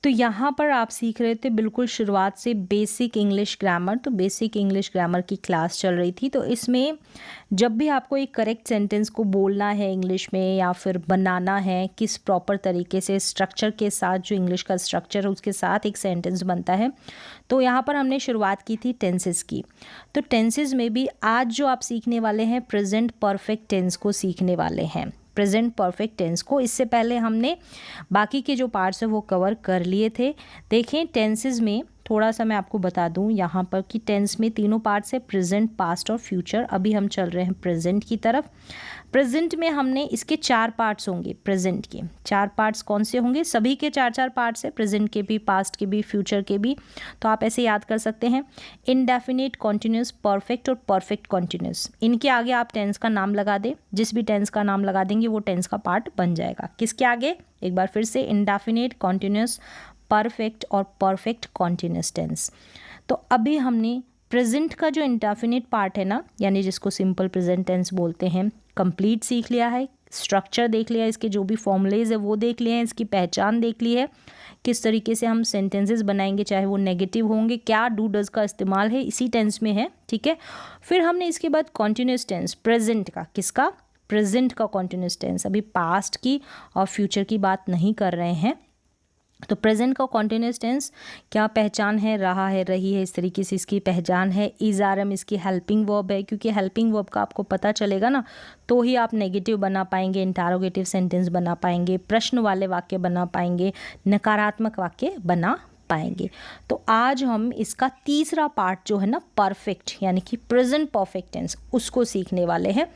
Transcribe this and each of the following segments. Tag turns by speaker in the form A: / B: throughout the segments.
A: तो यहाँ पर आप सीख रहे थे बिल्कुल शुरुआत से बेसिक इंग्लिश ग्रामर। तो बेसिक इंग्लिश ग्रामर की क्लास चल रही थी। तो इसमें जब भी आपको एक करेक्ट सेंटेंस को बोलना है इंग्लिश में या फिर बनाना है, किस प्रॉपर तरीके से स्ट्रक्चर के साथ, जो इंग्लिश का स्ट्रक्चर है उसके साथ एक सेंटेंस बनता है, तो यहाँ पर हमने शुरुआत की थी टेंसेस की। तो टेंसेस में भी आज जो आप सीखने वाले हैं प्रेजेंट परफेक्ट टेंस को सीखने वाले हैं, प्रेजेंट परफेक्ट टेंस को। इससे पहले हमने बाकी के जो पार्ट्स हैं वो कवर कर लिए थे। देखें टेंसेस में थोड़ा सा मैं आपको बता दूं यहाँ पर कि टेंस में तीनों पार्ट्स है, प्रेजेंट, पास्ट और फ्यूचर। अभी हम चल रहे हैं प्रेजेंट की तरफ। प्रेजेंट में हमने इसके 4 पार्ट्स होंगे। प्रेजेंट के 4 पार्ट्स कौन से होंगे? सभी के 4-4 पार्ट्स है, प्रेजेंट के भी, पास्ट के भी, फ्यूचर के भी। तो आप ऐसे याद कर सकते हैं, इनडेफिनिट, कॉन्टिन्यूस, परफेक्ट और परफेक्ट कॉन्टिन्यूस। इनके आगे आप टेंस का नाम लगा दें, जिस भी टेंस का नाम लगा देंगे वो टेंस का पार्ट बन जाएगा। किसके आगे? एक बार फिर से, इनडेफिनिट, कॉन्टिन्यूस, परफेक्ट और परफेक्ट कॉन्टिन्यूस टेंस। तो अभी हमने प्रेजेंट का जो इंडेफिनिट पार्ट है ना, यानी जिसको सिंपल प्रेजेंट टेंस बोलते हैं, कंप्लीट सीख लिया है। स्ट्रक्चर देख लिया, इसके जो भी फॉर्मूलेज है वो देख लिए हैं, इसकी पहचान देख ली है, किस तरीके से हम सेंटेंसेस बनाएंगे, चाहे वो नेगेटिव होंगे, क्या डू डज का इस्तेमाल है इसी टेंस में है, ठीक है। फिर हमने इसके बाद कॉन्टिन्यूस टेंस, प्रेजेंट का, किसका? प्रेजेंट का कॉन्टिन्यूस टेंस। अभी पास्ट की और फ्यूचर की बात नहीं कर रहे हैं। तो प्रेजेंट का कॉन्टिन्यूस टेंस क्या पहचान है? रहा है, रही है, इस तरीके से इसकी पहचान है। इज आर एम इसकी हेल्पिंग वर्ब है, क्योंकि हेल्पिंग वर्ब का आपको पता चलेगा ना, तो ही आप नेगेटिव बना पाएंगे, इंटरोगेटिव सेंटेंस बना पाएंगे, प्रश्न वाले वाक्य बना पाएंगे, नकारात्मक वाक्य बना पाएंगे। तो आज हम इसका तीसरा पार्ट जो है ना, परफेक्ट यानी कि प्रेजेंट परफेक्ट टेंस, उसको सीखने वाले हैं।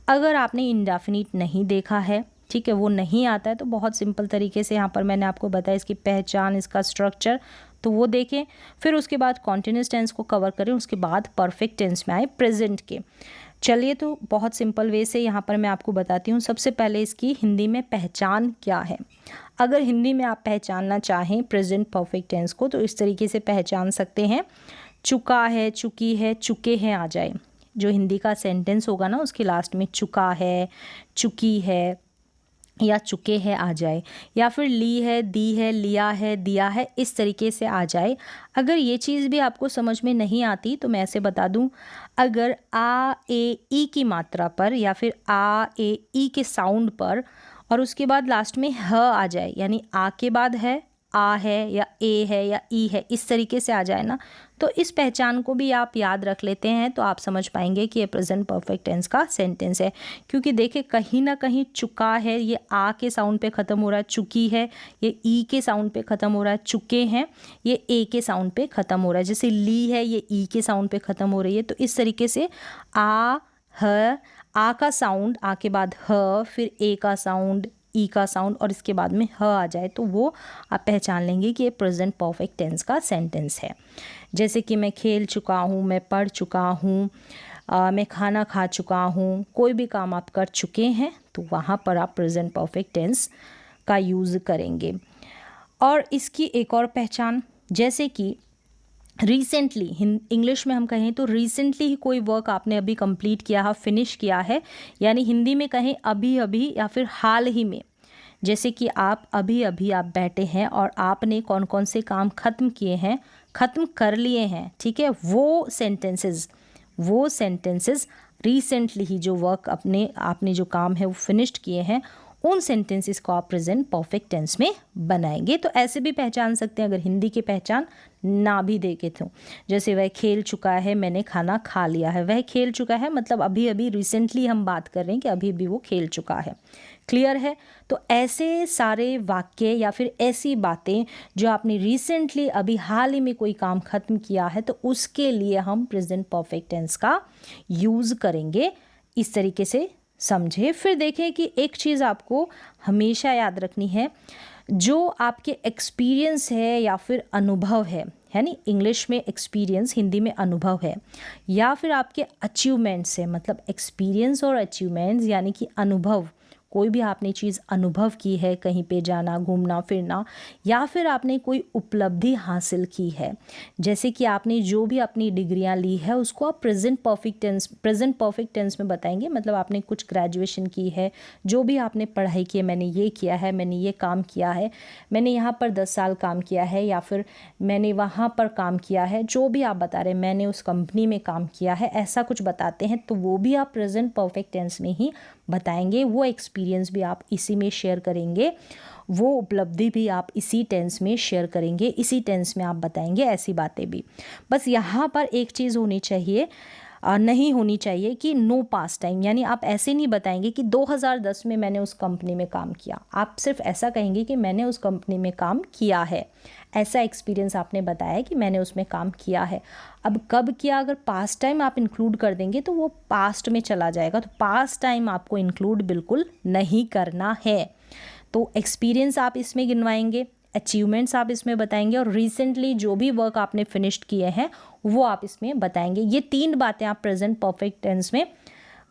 A: अगर आपने इंडेफिनिट नहीं देखा है, ठीक है, वो नहीं आता है, तो बहुत सिंपल तरीके से यहाँ पर मैंने आपको बताया इसकी पहचान, इसका स्ट्रक्चर, तो वो देखें। फिर उसके बाद कॉन्टिन्यूस टेंस को कवर करें, उसके बाद परफेक्ट टेंस में आए प्रेजेंट के। चलिए, तो बहुत सिंपल वे से यहाँ पर मैं आपको बताती हूँ। सबसे पहले इसकी हिंदी में पहचान क्या है। अगर हिंदी में आप पहचानना चाहें प्रेजेंट परफेक्ट टेंस को, तो इस तरीके से पहचान सकते हैं। चुका है, चुकी है, चुके हैं आ जाए। जो हिंदी का सेंटेंस होगा ना, उसके लास्ट में चुका है, चुकी है या चुके हैं आ जाए, या फिर ली है, दी है, लिया है, दिया है, इस तरीके से आ जाए। अगर ये चीज़ भी आपको समझ में नहीं आती तो मैं ऐसे बता दूं, अगर आ ए ई की मात्रा पर या फिर आ ए ई के साउंड पर और उसके बाद लास्ट में ह आ जाए, यानी आ के बाद है, आ है या ए है या ई है, इस तरीके से आ जाए ना, तो इस पहचान को भी आप याद रख लेते हैं तो आप समझ पाएंगे कि ये प्रेजेंट परफेक्ट टेंस का सेंटेंस है। क्योंकि देखिए कहीं ना कहीं चुका है, ये आ के साउंड पे ख़त्म हो रहा है, चुकी है ये ई के साउंड पे ख़त्म हो रहा है, चुके हैं ये ए के साउंड पे ख़त्म हो रहा है, जैसे ली है ये ई के साउंड पे ख़त्म हो रही है। तो इस तरीके से आ, ह, आ का साउंड, आ के बाद ह, फिर ए का साउंड, ई का साउंड और इसके बाद में ह आ जाए, तो वो आप पहचान लेंगे कि ये प्रेजेंट परफेक्ट टेंस का सेंटेंस है। जैसे कि मैं खेल चुका हूँ, मैं पढ़ चुका हूँ, मैं खाना खा चुका हूँ, कोई भी काम आप कर चुके हैं, तो वहाँ पर आप प्रेजेंट परफेक्ट टेंस का यूज़ करेंगे। और इसकी एक और पहचान, जैसे कि रिसेंटली, इंग्लिश में हम कहें तो रिसेंटली ही कोई वर्क आपने अभी कंप्लीट किया है, फिनिश किया है, यानी हिंदी में कहें अभी अभी या फिर हाल ही में। जैसे कि आप अभी अभी आप बैठे हैं और आपने कौन कौन से काम ख़त्म किए हैं, ख़त्म कर लिए हैं, ठीक है, वो सेंटेंसेस रिसेंटली ही जो वर्क आपने जो काम है वो फिनिश्ड किए हैं, उन सेंटेंसेस को आप प्रेजेंट परफेक्ट टेंस में बनाएंगे। तो ऐसे भी पहचान सकते हैं अगर हिंदी की पहचान ना भी देखे तो। जैसे वह खेल चुका है, मैंने खाना खा लिया है। वह खेल चुका है मतलब अभी अभी रिसेंटली हम बात कर रहे हैं कि अभी अभी वो खेल चुका है। क्लियर है? तो ऐसे सारे वाक्य या फिर ऐसी बातें जो आपने रिसेंटली अभी हाल ही में कोई काम ख़त्म किया है, तो उसके लिए हम प्रेजेंट परफेक्ट टेंस का यूज़ करेंगे। इस तरीके से समझे। फिर देखें कि एक चीज़ आपको हमेशा याद रखनी है, जो आपके एक्सपीरियंस है या फिर अनुभव है नहीं, इंग्लिश में एक्सपीरियंस, हिंदी में अनुभव है, या फिर आपके अचीवमेंट्स है, मतलब एक्सपीरियंस और अचीवमेंट्स यानी कि अनुभव, कोई भी आपने चीज़ अनुभव की है, कहीं पे जाना, घूमना फिरना, या फिर आपने कोई उपलब्धि हासिल की है, जैसे कि आपने जो भी अपनी डिग्रियां ली है उसको आप प्रेजेंट परफेक्ट टेंस में बताएंगे। मतलब आपने कुछ ग्रेजुएशन की है, जो भी आपने पढ़ाई की है, मैंने ये किया है, मैंने ये काम किया है, मैंने यहाँ पर 10 साल काम किया है, या फिर मैंने वहाँ पर काम किया है, जो भी आप बता रहे हैं, मैंने उस कंपनी में काम किया है, ऐसा कुछ बताते हैं तो वो भी आप प्रेजेंट परफेक्ट टेंस में ही बताएंगे। वो एक्सपीरियंस भी आप इसी में शेयर करेंगे, वो उपलब्धि भी आप इसी टेंस में शेयर करेंगे, इसी टेंस में आप बताएंगे ऐसी बातें भी। बस यहाँ पर एक चीज़ होनी चाहिए, नहीं होनी चाहिए कि नो पास्ट टाइम, यानी आप ऐसे नहीं बताएंगे कि 2010 में मैंने उस कंपनी में काम किया। आप सिर्फ ऐसा कहेंगे कि मैंने उस कंपनी में काम किया है, ऐसा एक्सपीरियंस आपने बताया कि मैंने उसमें काम किया है। अब कब किया, अगर पास्ट टाइम आप इंक्लूड कर देंगे तो वो पास्ट में चला जाएगा, तो पास्ट टाइम आपको इंक्लूड बिल्कुल नहीं करना है। तो एक्सपीरियंस आप इसमें गिनवाएंगे, अचीवमेंट्स आप इसमें बताएंगे, और रिसेंटली जो भी वर्क आपने फिनिश्ड किए हैं वो आप इसमें बताएंगे। ये 3 बातें आप प्रेजेंट परफेक्ट टेंस में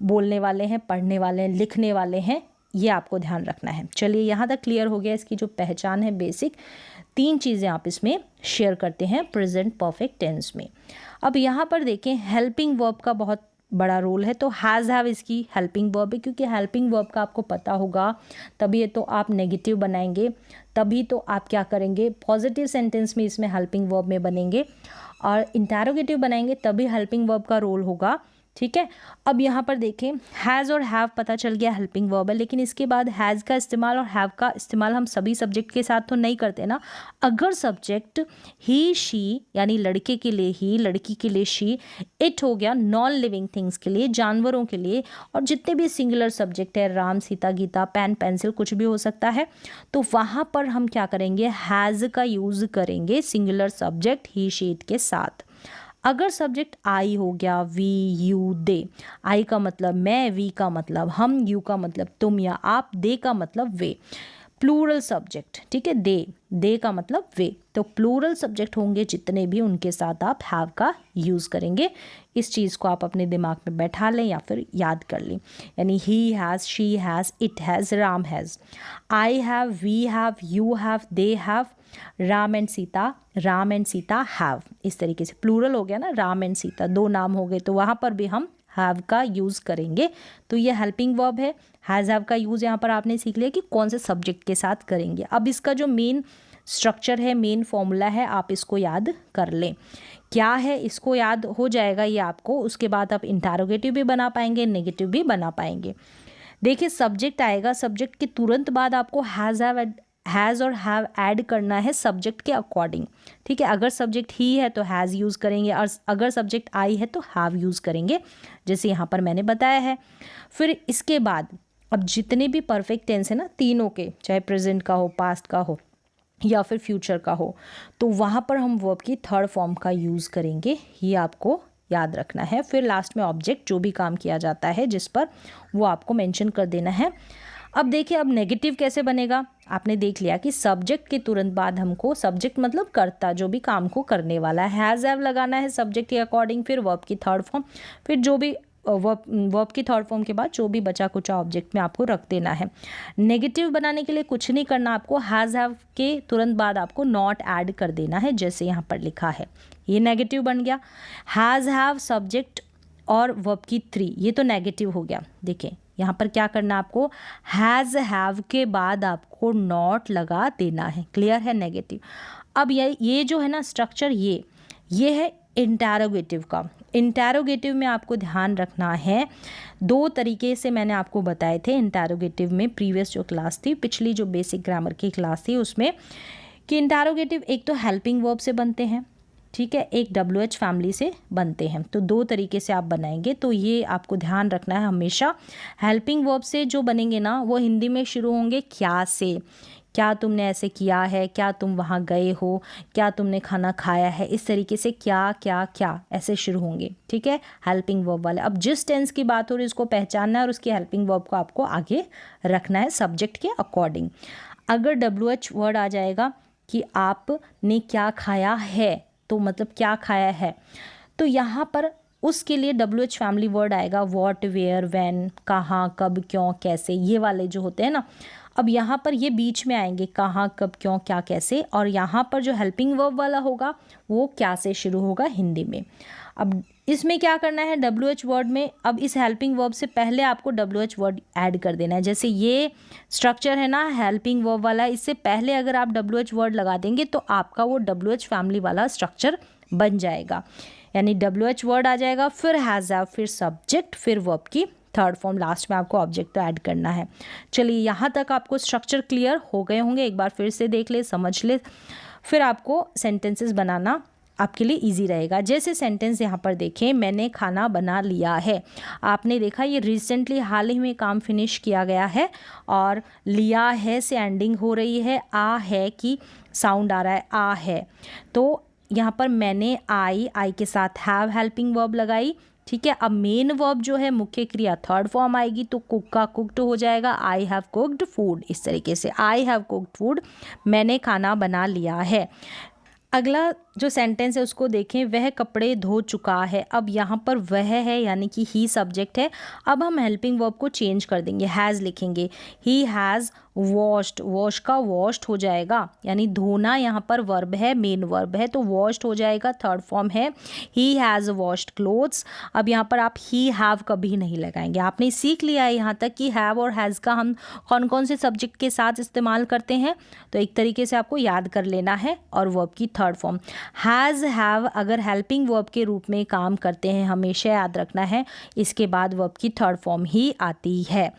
A: बोलने वाले हैं, पढ़ने वाले हैं, लिखने वाले हैं, ये आपको ध्यान रखना है। चलिए यहाँ तक क्लियर हो गया इसकी जो पहचान है बेसिक। 3 चीज़ें आप इसमें शेयर करते हैं प्रेजेंट परफेक्ट टेंस में। अब यहाँ पर देखें, हेल्पिंग वर्ब का बहुत बड़ा रोल है, तो हैज़ हैव इसकी हेल्पिंग वर्ब है, क्योंकि हेल्पिंग वर्ब का आपको पता होगा तभी ये तो आप नेगेटिव बनाएंगे, तभी तो आप क्या करेंगे, पॉजिटिव सेंटेंस में इसमें हेल्पिंग वर्ब में बनेंगे, और इंटरोगेटिव बनाएंगे तभी हेल्पिंग वर्ब का रोल होगा। ठीक है, अब यहाँ पर देखें, हैज़ और हैव पता चल गया हेल्पिंग वर्ब है, लेकिन इसके बाद हैज़ का इस्तेमाल और हैव का इस्तेमाल हम सभी सब्जेक्ट के साथ तो नहीं करते ना। अगर सब्जेक्ट ही शी यानी लड़के के लिए ही, लड़की के लिए शी, इट हो गया नॉन लिविंग थिंग्स के लिए, जानवरों के लिए, और जितने भी सिंगुलर सब्जेक्ट है, राम, सीता, गीता, पेन, पेंसिल, कुछ भी हो सकता है, तो वहाँ पर हम क्या करेंगे, हैज़ का यूज़ करेंगे singular subject he she it के साथ। अगर सब्जेक्ट आई हो गया, वी, यू, दे, आई का मतलब मैं, वी का मतलब हम, यू का मतलब तुम या आप, दे का मतलब वे, प्लूरल सब्जेक्ट, ठीक है, दे का मतलब वे, तो प्लूरल सब्जेक्ट होंगे जितने भी, उनके साथ आप हैव का यूज़ करेंगे। इस चीज़ को आप अपने दिमाग में बैठा लें या फिर याद कर लें, यानी he has, she has, it has, Ram has, I have, we have, you have, they have, Ram and Sita have. इस तरीके से प्लूरल हो गया ना, राम एंड सीता 2 नाम हो गए, तो वहाँ पर भी हम हैव का यूज़ करेंगे। तो ये हेल्पिंग वर्ब है। हैज़ हैव का यूज़ यहाँ पर आपने सीख लिया कि कौन से सब्जेक्ट के साथ करेंगे। अब इसका जो मेन स्ट्रक्चर है, मेन फॉर्मूला है, आप इसको याद कर लें। क्या है, इसको याद हो जाएगा ये आपको, उसके बाद आप इंटरोगेटिव भी बना पाएंगे, नेगेटिव भी बना पाएंगे। देखिए, सब्जेक्ट आएगा, सब्जेक्ट के तुरंत बाद आपको हैज़ और हैव ऐड करना है सब्जेक्ट के अकॉर्डिंग। ठीक है, अगर सब्जेक्ट ही है तो हैज़ यूज़ करेंगे, और अगर सब्जेक्ट आई है तो हैव यूज़ करेंगे, जैसे यहाँ पर मैंने बताया है। फिर इसके बाद अब जितने भी परफेक्ट टेंस है ना, तीनों के, चाहे प्रेजेंट का हो, पास्ट का हो या फिर फ्यूचर का हो, तो वहाँ पर हम वर्ब की थर्ड फॉर्म का यूज़ करेंगे, ये आपको याद रखना है। फिर लास्ट में ऑब्जेक्ट, जो भी काम किया जाता है जिस पर, वो आपको मेंशन कर देना है। अब देखिए, अब नेगेटिव कैसे बनेगा, आपने देख लिया कि सब्जेक्ट के तुरंत बाद हमको, सब्जेक्ट मतलब कर्ता, जो भी काम को करने वाला है, हैज़ हैव लगाना है सब्जेक्ट के अकॉर्डिंग, फिर वर्ब की थर्ड फॉर्म, फिर जो भी वर्ब की थर्ड फॉर्म के बाद जो भी बचा कुचा ऑब्जेक्ट में आपको रख देना है। नेगेटिव बनाने के लिए कुछ नहीं करना आपको, हैज़ हैव के तुरंत बाद आपको नॉट ऐड कर देना है, जैसे यहाँ पर लिखा है, ये नेगेटिव बन गया। हैज़ हैव सब्जेक्ट और वर्ब की 3, ये तो नेगेटिव हो गया। देखें यहाँ पर क्या करना आपको, हैज़ हैव के बाद आपको नॉट लगा देना है, क्लियर है, नेगेटिव। अब ये जो है ना स्ट्रक्चर, ये है इंटरोगेटिव का। इंटरोगेटिव में आपको ध्यान रखना है, 2 तरीके से मैंने आपको बताए थे इंटरोगेटिव में, प्रीवियस जो क्लास थी, पिछली जो बेसिक ग्रामर की क्लास थी उसमें, कि इंटरोगेटिव एक तो हेल्पिंग वर्ब से बनते हैं, ठीक है, एक WH फैमिली से बनते हैं, तो 2 तरीके से आप बनाएंगे। तो ये आपको ध्यान रखना है हमेशा, हेल्पिंग वर्ब से जो बनेंगे ना, वो हिंदी में शुरू होंगे क्या से, क्या तुमने ऐसे किया है, क्या तुम वहाँ गए हो, क्या तुमने खाना खाया है, इस तरीके से क्या क्या क्या ऐसे शुरू होंगे, ठीक है, हेल्पिंग वर्ब वाले। अब जिस टेंस की बात हो रही है उसको पहचानना है, और उसकी हेल्पिंग वर्ब को आपको आगे रखना है सब्जेक्ट के अकॉर्डिंग। अगर WH वर्ड आ जाएगा कि आपने क्या खाया है, तो मतलब क्या खाया है, तो यहाँ पर उसके लिए WH फैमिली वर्ड आएगा व्हाट, वेयर, व्हेन, कहाँ, कब, क्यों, कैसे, ये वाले जो होते हैं ना। अब यहाँ पर ये बीच में आएंगे कहाँ, कब, क्यों, क्या, कैसे, और यहाँ पर जो हेल्पिंग वर्ब वाला होगा वो क्या से शुरू होगा हिंदी में। अब इसमें क्या करना है WH वर्ड में, अब इस हेल्पिंग वर्ब से पहले आपको WH वर्ड ऐड कर देना है। जैसे ये स्ट्रक्चर है ना हेल्पिंग वर्ब वाला, इससे पहले अगर आप WH वर्ड लगा देंगे तो आपका वो WH फैमिली वाला स्ट्रक्चर बन जाएगा। यानी WH वर्ड आ जाएगा, फिर हैज़ हैव, फिर सब्जेक्ट, फिर वर्ब की थर्ड फॉर्म, लास्ट में आपको ऑब्जेक्ट तो ऐड करना है। चलिए यहाँ तक आपको स्ट्रक्चर क्लियर हो गए होंगे, एक बार फिर से देख ले, समझ ले, फिर आपको सेंटेंसेस बनाना आपके लिए इजी रहेगा। जैसे सेंटेंस यहाँ पर देखें, मैंने खाना बना लिया है। आपने देखा ये रिसेंटली हाल ही में काम फिनिश किया गया है और लिया है से एंडिंग हो रही है, आ है की साउंड आ रहा है, आ है। तो यहाँ पर मैंने आई के साथ हैव हेल्पिंग वर्ब लगाई, ठीक है। अब मेन वर्ब जो है मुख्य क्रिया थर्ड फॉर्म आएगी तो कुक का कुक्ड हो जाएगा, आई हैव कुक्ड फूड। इस तरीके से आई हैव कुक्ड फूड, मैंने खाना बना लिया है। अगला जो सेंटेंस है उसको देखें, वह कपड़े धो चुका है। अब यहाँ पर वह है यानी कि ही सब्जेक्ट है। अब हम हेल्पिंग वर्ब को चेंज कर देंगे, हैज़ लिखेंगे, ही हैज़ वॉश्ड, वॉश का वॉश्ड हो जाएगा, यानी धोना यहाँ पर वर्ब है, मेन वर्ब है, तो वॉश्ड हो जाएगा, थर्ड फॉर्म है। He has washed clothes. अब यहाँ पर आप ही हैव कभी नहीं लगाएंगे। आपने सीख लिया है यहाँ तक कि हैव और हैज़ का हम कौन कौन से सब्जेक्ट के साथ इस्तेमाल करते हैं, तो एक तरीके से आपको याद कर लेना है। और वर्ब की थर्ड फॉर्म हैज़ हैव अगर हेल्पिंग वर्ब के रूप में काम करते हैं, हमेशा याद रखना है, इसके बाद वर्ब की थर्ड फॉर्म ही आती है।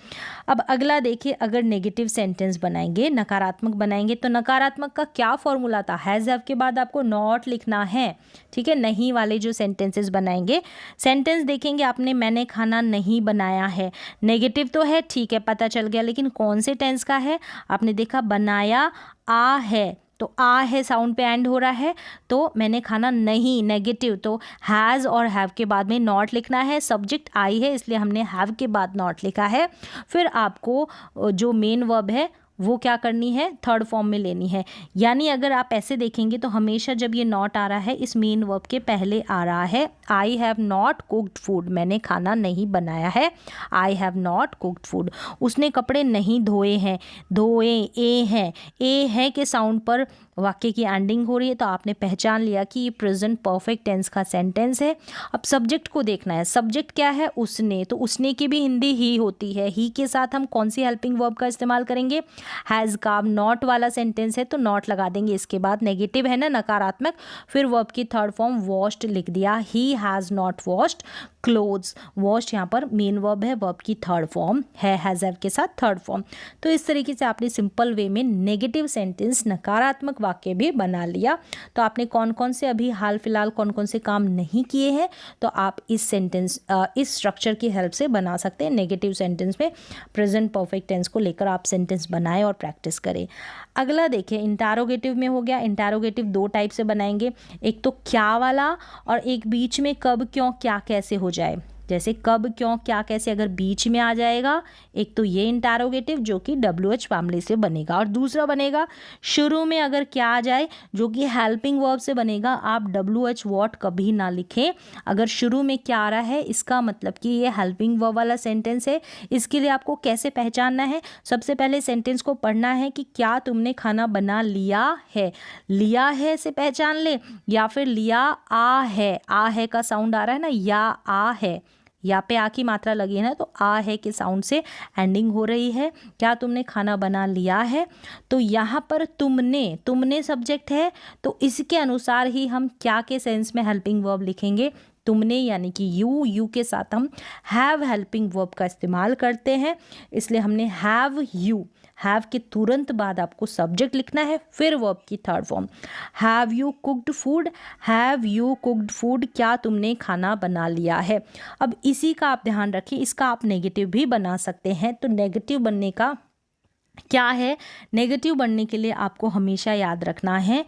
A: अब अगला देखिए, अगर नेगेटिव सेंटेंस बनाएंगे, नकारात्मक बनाएंगे, तो नकारात्मक का क्या फॉर्मूला था, हैज़ हैव के बाद आपको नॉट लिखना है, ठीक है। नहीं वाले जो सेंटेंसेस बनाएंगे, सेंटेंस देखेंगे आपने, मैंने खाना नहीं बनाया है, नेगेटिव तो है, ठीक है, पता चल गया, लेकिन कौन से टेंस का है, आपने देखा बनाया आ है, तो आ है साउंड पे एंड हो रहा है, तो मैंने खाना नहीं, नेगेटिव, तो हैज़ और हैव के बाद में नॉट लिखना है, सब्जेक्ट आई है इसलिए हमने हैव के बाद नॉट लिखा है। फिर आपको जो मेन वर्ब है वो क्या करनी है, थर्ड फॉर्म में लेनी है। यानी अगर आप ऐसे देखेंगे तो हमेशा जब ये नॉट आ रहा है इस मेन वर्ब के पहले आ रहा है, I have not cooked food, मैंने खाना नहीं बनाया है, I have not cooked food. उसने कपड़े नहीं धोए हैं, धोए ए है के साउंड पर वाक्य की एंडिंग हो रही है, तो आपने पहचान लिया कि ये प्रेजेंट परफेक्ट टेंस का सेंटेंस है। अब सब्जेक्ट को देखना है, सब्जेक्ट क्या है, उसने, तो उसने की भी हिंदी ही होती है, ही के साथ हम कौन सी हेल्पिंग वर्ब का इस्तेमाल करेंगे, हैज़ का। नॉट वाला सेंटेंस है तो नॉट लगा देंगे, इसके बाद नेगेटिव है ना नकारात्मक, फिर वर्ब की थर्ड फॉर्म वॉश्ड लिख दिया, he has not washed clothes. Washed यहाँ पर मेन वर्ब है, वर्ब की थर्ड फॉर्म है, हैज़ हैव के साथ थर्ड फॉर्म। तो इस तरीके से आपने सिंपल वे में नेगेटिव सेंटेंस, नकारात्मक वाक्य भी बना लिया। तो आपने कौन कौन से अभी हाल फिलहाल कौन कौन से काम नहीं किए हैं, तो आप इस सेंटेंस इस स्ट्रक्चर की हेल्प से बना सकते हैं। नेगेटिव सेंटेंस में प्रेजेंट परफेक्ट टेंस को लेकर आप सेंटेंस बनाएं और प्रैक्टिस करें। अगला देखिए, इंटरोगेटिव में हो गया। इंटरोगेटिव दो टाइप से बनाएंगे, एक तो क्या वाला और एक बीच में कब, क्यों, क्या, कैसे हो जाए। जैसे कब, क्यों, क्या, कैसे अगर बीच में आ जाएगा, एक तो ये इंटरोगेटिव जो कि WH फैमिली से बनेगा, और दूसरा बनेगा शुरू में अगर क्या आ जाए जो कि हेल्पिंग वर्ब से बनेगा। आप WH व्हाट कभी ना लिखें, अगर शुरू में क्या आ रहा है इसका मतलब कि ये हेल्पिंग वर्ब वाला सेंटेंस है। इसके लिए आपको कैसे पहचानना है, सबसे पहले सेंटेंस को पढ़ना है कि क्या तुमने खाना बना लिया है, लिया है से पहचान ले, या फिर लिया आ है का साउंड आ रहा है ना, या आ है, या पे आ की मात्रा लगी है ना, तो आ है के साउंड से एंडिंग हो रही है। क्या तुमने खाना बना लिया है, तो यहाँ पर तुमने सब्जेक्ट है, तो इसके अनुसार ही हम क्या के सेंस में हेल्पिंग वर्ब लिखेंगे, तुमने यानी कि यू के साथ हम हैव हेल्पिंग वर्ब का इस्तेमाल करते हैं, इसलिए हमने हैव यू, हैव के तुरंत बाद आपको सब्जेक्ट लिखना है, फिर वर्ब की third form. Have you cooked food, have you cooked food, क्या तुमने खाना बना लिया है। अब इसी का आप ध्यान रखिए, इसका आप नेगेटिव भी बना सकते हैं। तो नेगेटिव बनने का क्या है, नेगेटिव बनने के लिए आपको हमेशा याद रखना है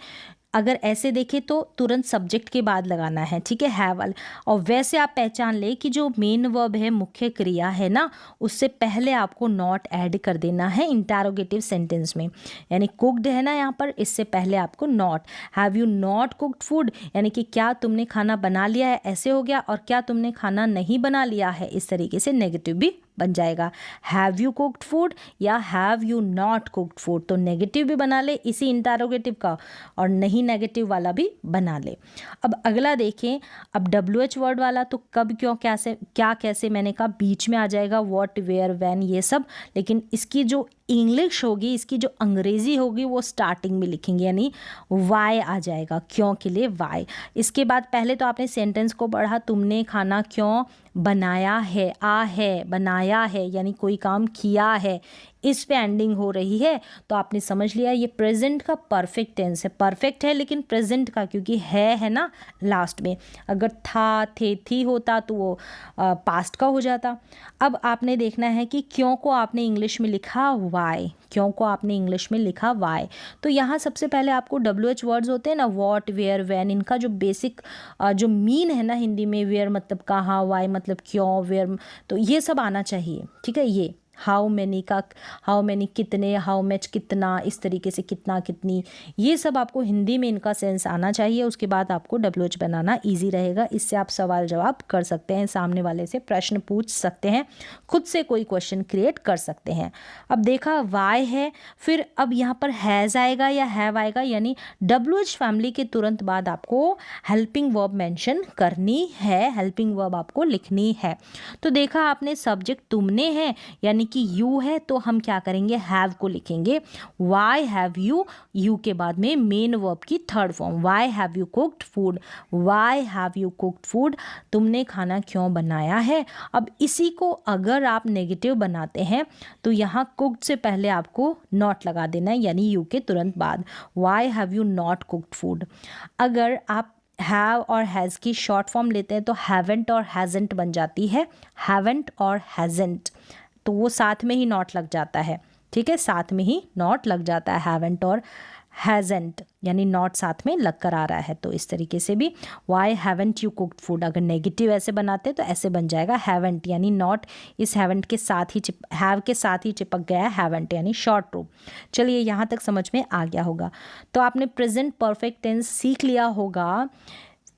A: अगर ऐसे देखें तो तुरंत सब्जेक्ट के बाद लगाना है, ठीक है, हैव वाला। और वैसे आप पहचान ले कि जो मेन वर्ब है, मुख्य क्रिया है ना, उससे पहले आपको नॉट ऐड कर देना है इंटरोगेटिव सेंटेंस में। यानी कुक्ड है ना यहाँ पर, इससे पहले आपको not. Have you not cooked food, यानी कि क्या तुमने खाना बना लिया है, ऐसे हो गया। और क्या तुमने खाना नहीं बना लिया है, इस तरीके से नेगेटिव भी बन जाएगा। हैव यू कुक्ड फूड या have you not cooked food, तो नेगेटिव भी बना ले इसी इंटरोगेटिव का, और नहीं नेगेटिव वाला भी बना ले। अब अगला देखें, अब WH वर्ड वाला तो कब, क्यों, कैसे, क्या, कैसे, मैंने कहा बीच में आ जाएगा, व्हाट, वेयर, व्हेन, ये सब। लेकिन इसकी जो इंग्लिश होगी, इसकी जो अंग्रेजी होगी, वो स्टार्टिंग में लिखेंगे, यानी वाई आ जाएगा, क्यों के लिए वाई। इसके बाद पहले तो आपने सेंटेंस को पढ़ा, तुमने खाना क्यों बनाया है, आ है, बनाया है, यानी कोई काम किया है, इस पे एंडिंग हो रही है, तो आपने समझ लिया ये प्रेजेंट का परफेक्ट टेंस है। परफेक्ट है लेकिन प्रेजेंट का, क्योंकि है ना लास्ट में। अगर था, थे, थी होता तो वो पास्ट का हो जाता। अब आपने देखना है कि क्यों को आपने इंग्लिश में लिखा वाई, क्यों को आपने इंग्लिश में लिखा वाई। तो यहाँ सबसे पहले आपको WH वर्ड्स होते हैं ना, व्हाट, वेयर, व्हेन, इनका जो बेसिक जो मीन है ना हिंदी में, वेयर मतलब कहाँ, वाई मतलब क्यों, वेयर तो ये सब आना चाहिए, ठीक है। ये हाउ मैनी का, हाउ मैनी कितने, हाउ मच कितना, इस तरीके से कितना, कितनी, ये सब आपको हिंदी में इनका सेंस आना चाहिए। उसके बाद आपको WH बनाना इजी रहेगा। इससे आप सवाल जवाब कर सकते हैं, सामने वाले से प्रश्न पूछ सकते हैं, खुद से कोई क्वेश्चन क्रिएट कर सकते हैं। अब देखा वाई है, फिर अब यहाँ पर हैज़ आएगा या हैव आएगा, यानी WH फैमिली के तुरंत बाद आपको हेल्पिंग वर्ब मेंशन करनी है, हेल्पिंग वर्ब आपको लिखनी है। तो देखा आपने, सब्जेक्ट तुमने है यानी कि यू है, तो हम क्या करेंगे, हैव को लिखेंगे। वाई हैव यू, यू के बाद में मेन वर्ब की third form, why have you cooked food, why have you cooked food, तुमने खाना क्यों बनाया है। अब इसी को अगर आप नेगेटिव बनाते हैं तो यहाँ कुक्ड से पहले आपको नॉट लगा देना है, यानी यू के तुरंत बाद, why have you not cooked food. अगर आप हैव और हैज़ की शॉर्ट फॉर्म लेते हैं तो हैवेंट और हैजेंट बन जाती है, हैवेंट और हैजेंट, तो वो साथ में ही नॉट लग जाता है, ठीक है, साथ में ही नॉट लग जाता है, हैवेंट और हैजेंट, यानी नॉट साथ में लग कर आ रहा है। तो इस तरीके से भी why haven't you cooked food, अगर नेगेटिव ऐसे बनाते तो ऐसे बन जाएगा हैवेंट, यानी नॉट इस हैवेंट के साथ ही हैव के साथ ही चिपक गया है, हैवेंट यानी शॉर्ट रूप। चलिए यहाँ तक समझ में आ गया होगा। तो आपने प्रेजेंट परफेक्ट टेंस सीख लिया होगा।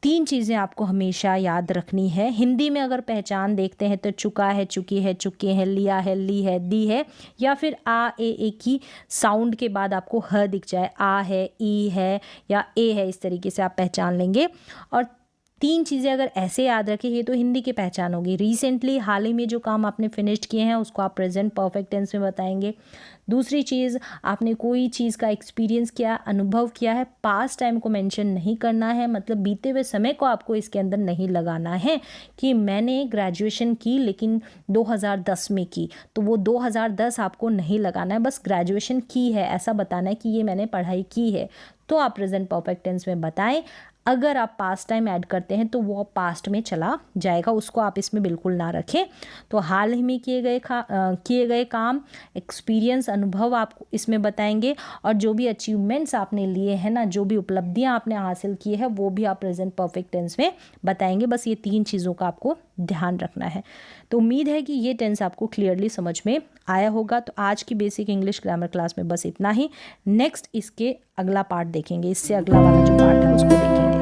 A: 3 चीज़ें आपको हमेशा याद रखनी है। हिंदी में अगर पहचान देखते हैं तो चुका है, चुकी है, चुके हैं, लिया है, ली है, दी है, या फिर आ, ए की साउंड के बाद आपको ह दिख जाए, आ है, ई है या ए है, इस तरीके से आप पहचान लेंगे। और 3 चीज़ें अगर ऐसे याद रखें, ये तो हिंदी की पहचान होगी। रिसेंटली हाल ही में जो काम आपने फिनिश्ड किए हैं उसको आप प्रेजेंट परफेक्ट टेंस में बताएंगे। दूसरी चीज़, आपने कोई चीज़ का एक्सपीरियंस किया, अनुभव किया है, पास्ट टाइम को मेंशन नहीं करना है, मतलब बीते हुए समय को आपको इसके अंदर नहीं लगाना है कि मैंने ग्रेजुएशन की लेकिन 2010 में की, तो वो 2010 आपको नहीं लगाना है, बस ग्रेजुएशन की है ऐसा बताना है कि ये मैंने पढ़ाई की है, तो आप प्रेजेंट परफेक्ट टेंस में बताएं। अगर आप पास्ट टाइम ऐड करते हैं तो वो पास्ट में चला जाएगा, उसको आप इसमें बिल्कुल ना रखें। तो हाल ही में किए गए काम, एक्सपीरियंस, अनुभव आप इसमें बताएंगे, और जो भी अचीवमेंट्स आपने लिए हैं ना, जो भी उपलब्धियां आपने हासिल की है, वो भी आप प्रेजेंट परफेक्ट टेंस में बताएंगे। बस ये 3 चीज़ों का आपको ध्यान रखना है। तो उम्मीद है कि ये टेंस आपको क्लियरली समझ में आया होगा। तो आज की बेसिक इंग्लिश ग्रामर क्लास में बस इतना ही। नेक्स्ट इसके अगला पार्ट देखेंगे, इससे अगला वाला जो पार्ट है उसको देखेंगे।